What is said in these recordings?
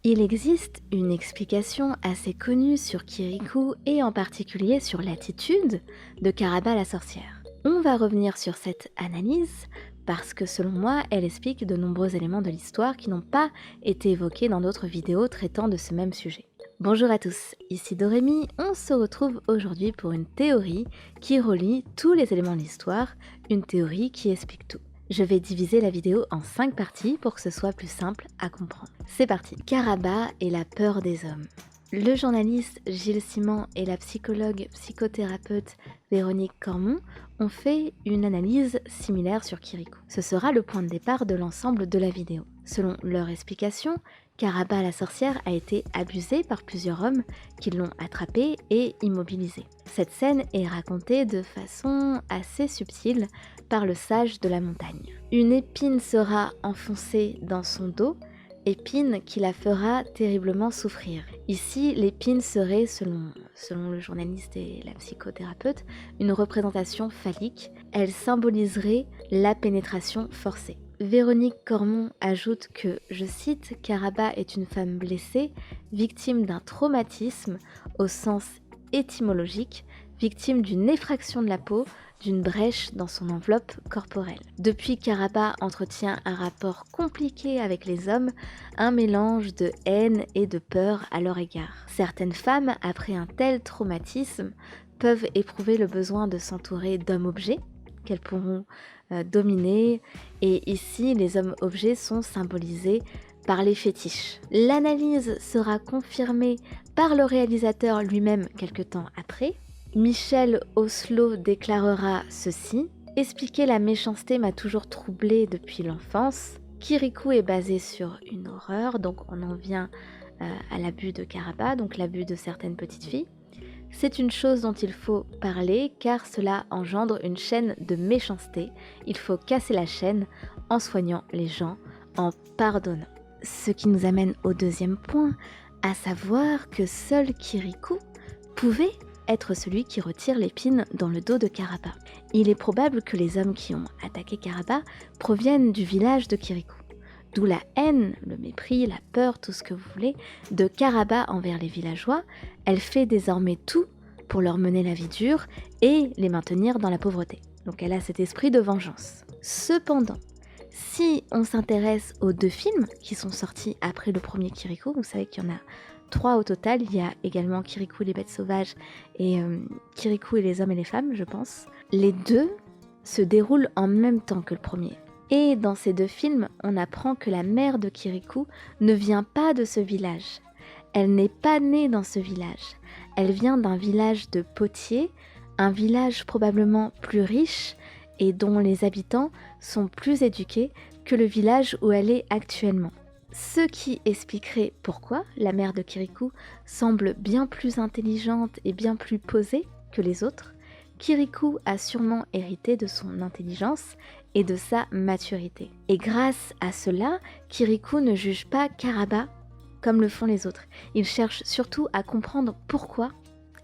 Il existe une explication assez connue sur Kirikou et en particulier sur l'attitude de Karaba la sorcière. On va revenir sur cette analyse parce que selon moi, elle explique de nombreux éléments de l'histoire qui n'ont pas été évoqués dans d'autres vidéos traitant de ce même sujet. Bonjour à tous, ici Dorémy, on se retrouve aujourd'hui pour une théorie qui relie tous les éléments de l'histoire, une théorie qui explique tout. Je vais diviser la vidéo en 5 parties pour que ce soit plus simple à comprendre. C'est parti. Karaba et la peur des hommes. Le journaliste Gilles Simon et la psychologue psychothérapeute Véronique Cormon ont fait une analyse similaire sur Kirikou. Ce sera le point de départ de l'ensemble de la vidéo. Selon leur explication, Karaba la sorcière a été abusée par plusieurs hommes qui l'ont attrapée et immobilisée. Cette scène est racontée de façon assez subtile par le sage de la montagne. Une épine sera enfoncée dans son dos, épine qui la fera terriblement souffrir. Ici, l'épine serait, selon le journaliste et la psychothérapeute, une représentation phallique. Elle symboliserait la pénétration forcée. Véronique Cormon ajoute que, je cite, « Karaba est une femme blessée, victime d'un traumatisme au sens étymologique, victime d'une effraction de la peau, d'une brèche dans son enveloppe corporelle. » Depuis, Karaba entretient un rapport compliqué avec les hommes, un mélange de haine et de peur à leur égard. Certaines femmes, après un tel traumatisme, peuvent éprouver le besoin de s'entourer d'hommes-objets qu'elles pourront dominer, et ici les hommes-objets sont symbolisés par les fétiches. L'analyse sera confirmée par le réalisateur lui-même quelque temps après. Michel Oslo déclarera ceci: « Expliquer la méchanceté m'a toujours troublé depuis l'enfance. Kirikou est basé sur une horreur, donc on en vient à l'abus de Karaba, donc l'abus de certaines petites filles. C'est une chose dont il faut parler car cela engendre une chaîne de méchanceté. Il faut casser la chaîne en soignant les gens, en pardonnant. » Ce qui nous amène au deuxième point, à savoir que seul Kirikou pouvait être celui qui retire l'épine dans le dos de Karaba. Il est probable que les hommes qui ont attaqué Karaba proviennent du village de Kirikou. D'où la haine, le mépris, la peur, tout ce que vous voulez, de Karaba envers les villageois. Elle fait désormais tout pour leur mener la vie dure et les maintenir dans la pauvreté. Donc elle a cet esprit de vengeance. Cependant, si on s'intéresse aux 2 films qui sont sortis après le premier Kirikou, vous savez qu'il y en a 3 au total, il y a également Kirikou et les bêtes sauvages et Kirikou et les hommes et les femmes, je pense. Les 2 se déroulent en même temps que le premier. Et dans ces 2 films, on apprend que la mère de Kirikou ne vient pas de ce village. Elle n'est pas née dans ce village. Elle vient d'un village de potiers, un village probablement plus riche et dont les habitants sont plus éduqués que le village où elle est actuellement. Ce qui expliquerait pourquoi la mère de Kirikou semble bien plus intelligente et bien plus posée que les autres. Kirikou a sûrement hérité de son intelligence et de sa maturité. Et grâce à cela, Kirikou ne juge pas Karaba comme le font les autres. Il cherche surtout à comprendre pourquoi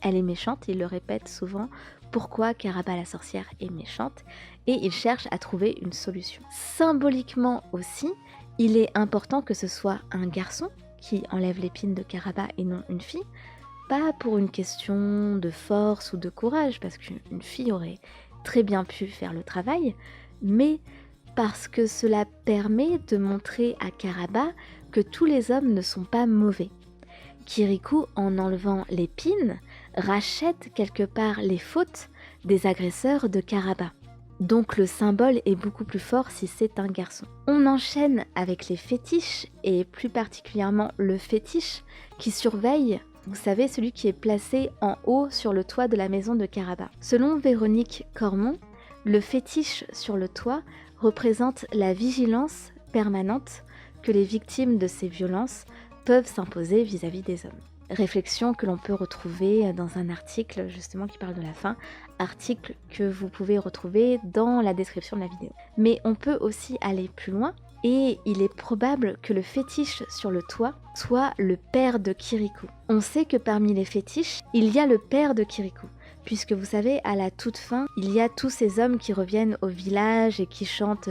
elle est méchante, il le répète souvent, pourquoi Karaba la sorcière est méchante, et il cherche à trouver une solution. Symboliquement aussi, il est important que ce soit un garçon qui enlève l'épine de Karaba et non une fille, pas pour une question de force ou de courage, parce qu'une fille aurait très bien pu faire le travail, mais parce que cela permet de montrer à Karaba que tous les hommes ne sont pas mauvais. Kirikou, en enlevant l'épine, rachète quelque part les fautes des agresseurs de Karaba. Donc le symbole est beaucoup plus fort si c'est un garçon. On enchaîne avec les fétiches, et plus particulièrement le fétiche qui surveille, vous savez, celui qui est placé en haut sur le toit de la maison de Karaba. Selon Véronique Cormon, le fétiche sur le toit représente la vigilance permanente que les victimes de ces violences peuvent s'imposer vis-à-vis des hommes. Réflexion que l'on peut retrouver dans un article justement qui parle de la faim, article que vous pouvez retrouver dans la description de la vidéo. Mais on peut aussi aller plus loin, et il est probable que le fétiche sur le toit soit le père de Kirikou. On sait que parmi les fétiches, il y a le père de Kirikou, puisque vous savez, à la toute fin, il y a tous ces hommes qui reviennent au village et qui chantent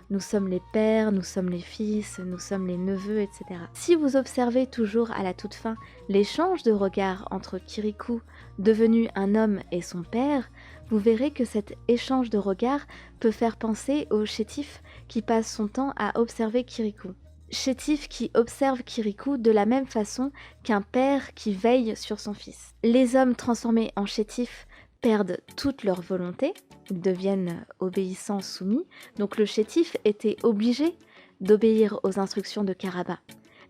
nous sommes les pères, nous sommes les fils, nous sommes les neveux, etc. Si vous observez toujours à la toute fin l'échange de regards entre Kirikou, devenu un homme, et son père, vous verrez que cet échange de regards peut faire penser au chétif qui passe son temps à observer Kirikou. Chétif qui observe Kirikou de la même façon qu'un père qui veille sur son fils. Les hommes transformés en chétifs perdent toute leur volonté, ils deviennent obéissants, soumis, donc le chétif était obligé d'obéir aux instructions de Karaba,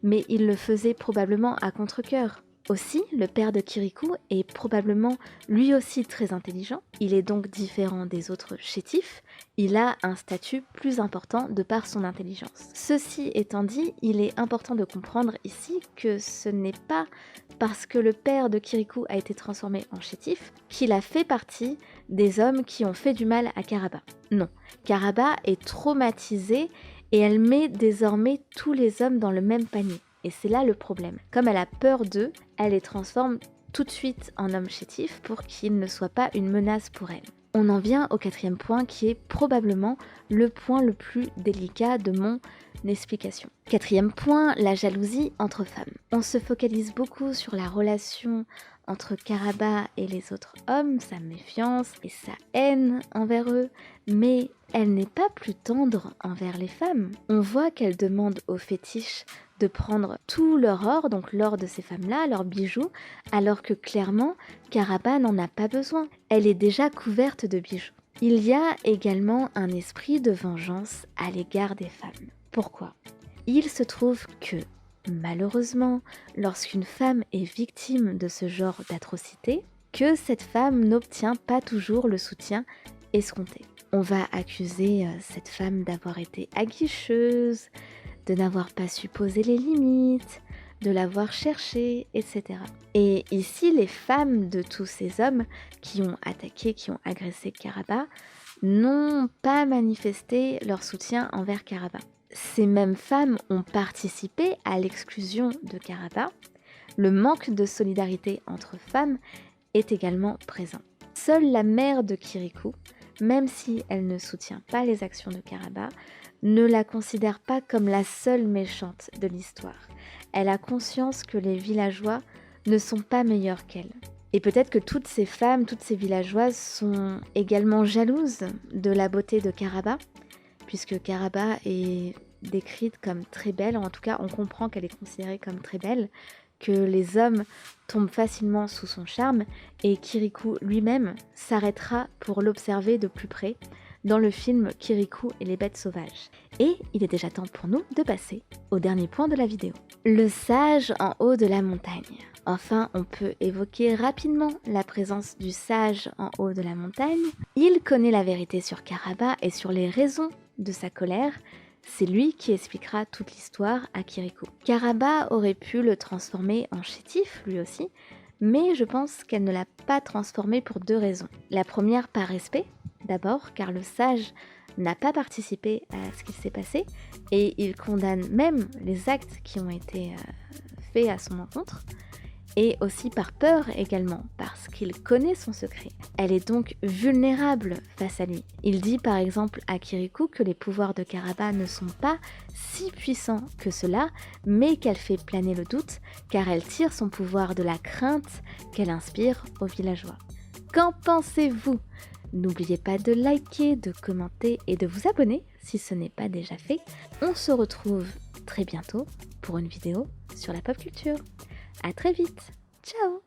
mais il le faisait probablement à contre-cœur. Aussi, le père de Kirikou est probablement lui aussi très intelligent, il est donc différent des autres chétifs, il a un statut plus important de par son intelligence. Ceci étant dit, il est important de comprendre ici que ce n'est pas parce que le père de Kirikou a été transformé en chétif qu'il a fait partie des hommes qui ont fait du mal à Karaba. Non, Karaba est traumatisée et elle met désormais tous les hommes dans le même panier. Et c'est là le problème. Comme elle a peur d'eux, elle les transforme tout de suite en hommes chétifs pour qu'ils ne soient pas une menace pour elle. On en vient au 4e point qui est probablement le point le plus délicat de mon explication. 4e point, la jalousie entre femmes. On se focalise beaucoup sur la relation entre Karaba et les autres hommes, sa méfiance et sa haine envers eux, mais elle n'est pas plus tendre envers les femmes. On voit qu'elle demande aux fétiches de prendre tout leur or, donc l'or de ces femmes-là, leurs bijoux, alors que clairement, Karaba n'en a pas besoin. Elle est déjà couverte de bijoux. Il y a également un esprit de vengeance à l'égard des femmes. Pourquoi ? Il se trouve que, malheureusement, lorsqu'une femme est victime de ce genre d'atrocité, que cette femme n'obtient pas toujours le soutien escompté. On va accuser cette femme d'avoir été aguicheuse, de n'avoir pas su poser les limites, de l'avoir cherché, etc. Et ici, les femmes de tous ces hommes qui ont attaqué, qui ont agressé Karaba, n'ont pas manifesté leur soutien envers Karaba. Ces mêmes femmes ont participé à l'exclusion de Karaba. Le manque de solidarité entre femmes est également présent. Seule la mère de Kirikou, même si elle ne soutient pas les actions de Karaba, ne la considère pas comme la seule méchante de l'histoire. Elle a conscience que les villageois ne sont pas meilleurs qu'elle. Et peut-être que toutes ces femmes, toutes ces villageoises sont également jalouses de la beauté de Karaba, puisque Karaba est décrite comme très belle, en tout cas on comprend qu'elle est considérée comme très belle, que les hommes tombent facilement sous son charme, et Kirikou lui-même s'arrêtera pour l'observer de plus près dans le film Kirikou et les bêtes sauvages. Et il est déjà temps pour nous de passer au dernier point de la vidéo. Le sage en haut de la montagne. Enfin, on peut évoquer rapidement la présence du sage en haut de la montagne. Il connaît la vérité sur Karaba et sur les raisons de sa colère. C'est lui qui expliquera toute l'histoire à Kirikou. Karaba aurait pu le transformer en chétif, lui aussi, mais je pense qu'elle ne l'a pas transformé pour 2 raisons. La première par respect, d'abord, car le sage n'a pas participé à ce qui s'est passé, et il condamne même les actes qui ont été faits à son encontre, et aussi par peur également, parce qu'il connaît son secret. Elle est donc vulnérable face à lui. Il dit par exemple à Kirikou que les pouvoirs de Karaba ne sont pas si puissants que cela, mais qu'elle fait planer le doute, car elle tire son pouvoir de la crainte qu'elle inspire aux villageois. Qu'en pensez-vous ? N'oubliez pas de liker, de commenter et de vous abonner si ce n'est pas déjà fait. On se retrouve très bientôt pour une vidéo sur la pop culture. À très vite. Ciao!